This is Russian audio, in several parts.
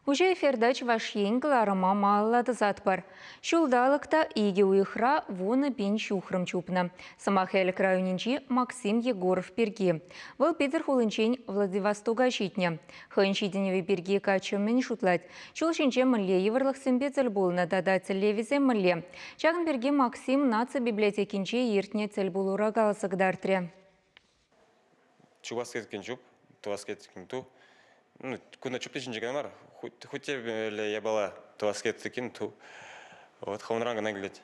Уже эфирдач вашен гларама маллады зат бар. Шулдалықта иге уйхра вуны бен шухрым чупна. Самахелік районинчи Максим Егоров перги. Выл Питер хулынчен Владивостока щитня. Хынчиденеве перги качымен шутлать. Чулшинче мле еврлых симбецель булна дадать левизе мле. Чагын перги Максим наца библиотекинче ертне цель булура галасыгдартре. Чубаскеткен чуп, туаскеткен ту. Куда чуп течен жегенмар. Хоть я была туаскеткен ту. Вот хонранга наглядь.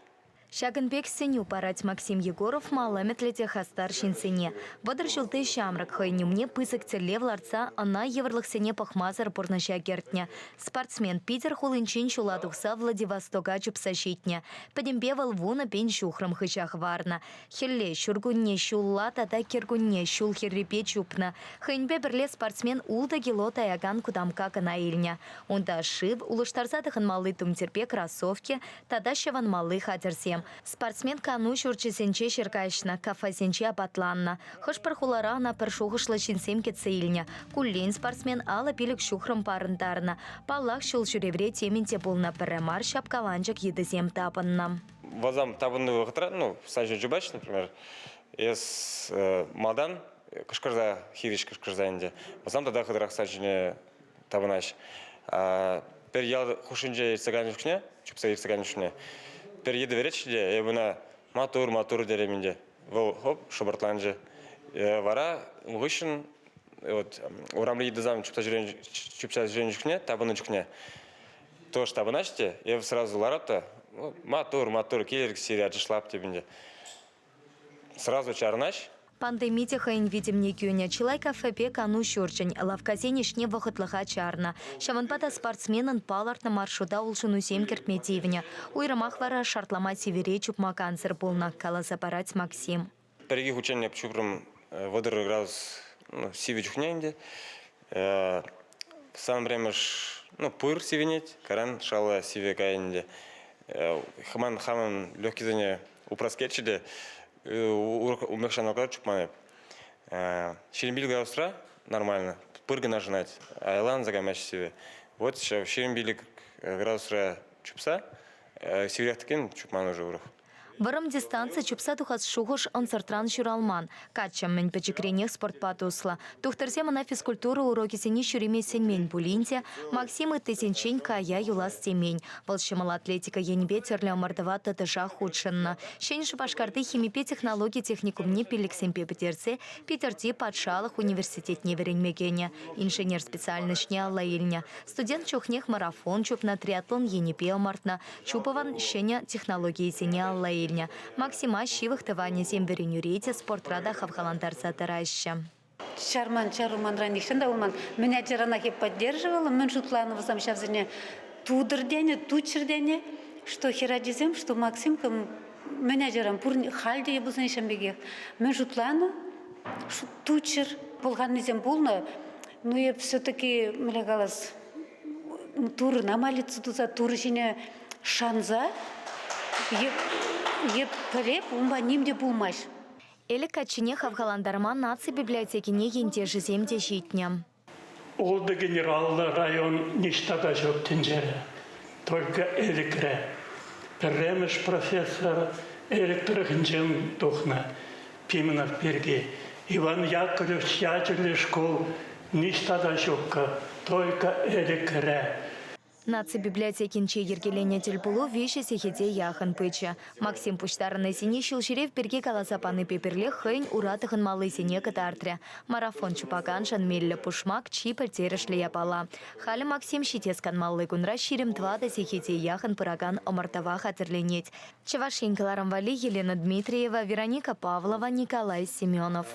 Шагынбек сеню парать Максим Егоров маламетлете хастар шинсене. Водор шулты шамрак хайню мне пысок целев ларца, она еврлых сене пахмазар порнаща гертня. Спортсмен Питер хулынчин шуладухса Владивостока чупсащитня. Подембевал вуна пень шухрам хычах варна. Хелле шургунне шулла тата киргунне шул херрипе чупна. Хайнбе берле спортсмен улда гилота яган кудамка канаильня. Онда шив улыштарзатыхын малы тумтерпе кроссовки, тада шеван малы хатерсем. Спортсмен кану шурчесенче шеркайшна, кафасенче апатланна. Хош пархуларана першухышла шинсем кетсеильня. Куллин спортсмен ала пилік шухрам парындарна. Паллах шул шуревре тементе болна перемар шапкаланчак едізем тапынна. Вазам табынны вғытра, санжен жубач, например, ес мадан, кышкырза, хириш кышкырза инде. Вазам тада қыдырақ санжене табынаш. Пер ял хушинже ерсаганышкне, чупса ерсаганышкне. Пер еді веречде, ебіна матур деремінде. Вол хоп, шубартланжы. Вара ұғышын, урамлы едізам чупса жүренжікне, табынышкне. Тош табынаште, ев сразу ларапта, матур, келерік серия жышлап дебінде. Сразу чарнаш. Пандемите хайн видим не кюня. Человека фепе кану щурчень. Лавказенишне вахытлыха чарна. Шаванпата спортсменын паларт на маршрута улшыну семкерт метивня. Уйрамах вара шартлама севере чупма канцер полна. Каласа парать Максим. Переги учения пчукрым водор градус сиве чухненде. Сам времеш пур сивенеть, каран шала сиве каенде. Хаман легкий зане упроскетчиде. Умекшан около чупманы. Шерембиль граустра нормально. Пырга нажинать. Айлан загамяч себе. Вот сейчас шерембиль граустра чупса. Северяхтыкен чупман уже урух. Варам дистанция чупса тухас шухош ансартран шуралман. Качам мен печекренех спортпатусла. Тухтарзема на физкультуру уроки сени шуриме сенмень булинте. Максим и тысячень кая юлас темень. Волшемала атлетика енебе терля мордова татыша худшенна. Шенши башкарды химипе технологии техникум не пилексемпе петерце. Питерти подшалах университет не веренмегене. Инженер специальность не аллаильня. Студент чухнех марафон чуп на триатлон енепе омартна. Чупован шеня технологии сени аллаильня. Максима шивых тыване земверенюрете спортрада хавхаландарца тараща. Чаруман раньше, да, уман. Меня Чаранахи поддерживала, мы шутлану в самшавзине тудердене, тучердене, что херадизем, что Максим, меня Чарам пурни хальде ебузный шамбегех. Мы шутлану, тучер, полганизем полно, но я все-таки млягалась тур на малицу туза туржине шанза. Еп палеп, умба нимде булмаш. Эле качине хавхаландарма наци библиотеки не енте жеземде житня. Олды генералды район ништада жоқ тенжере. Только эликре. Перемеш профессор электрохинжен тухна. Пименов перги. Иван Яковлевич ядерный школ ништада жоққа. Только эликре. Наци библиотекинче ергелене тельпулу вещи сехете яхан пыча. Максим пуштарный сине шилширев перге каласапаны пеперле хэнь уратыхын малы сине катартря. Марафон чупакан шанмелле пушмак чипер терешле япала. Хали Максим щитескан малы кунра ширим твада сехете яхан пыраган омартава хатырленеть. Чевашенькаларам вали Елена Дмитриева, Вероника Павлова, Николай Семенов.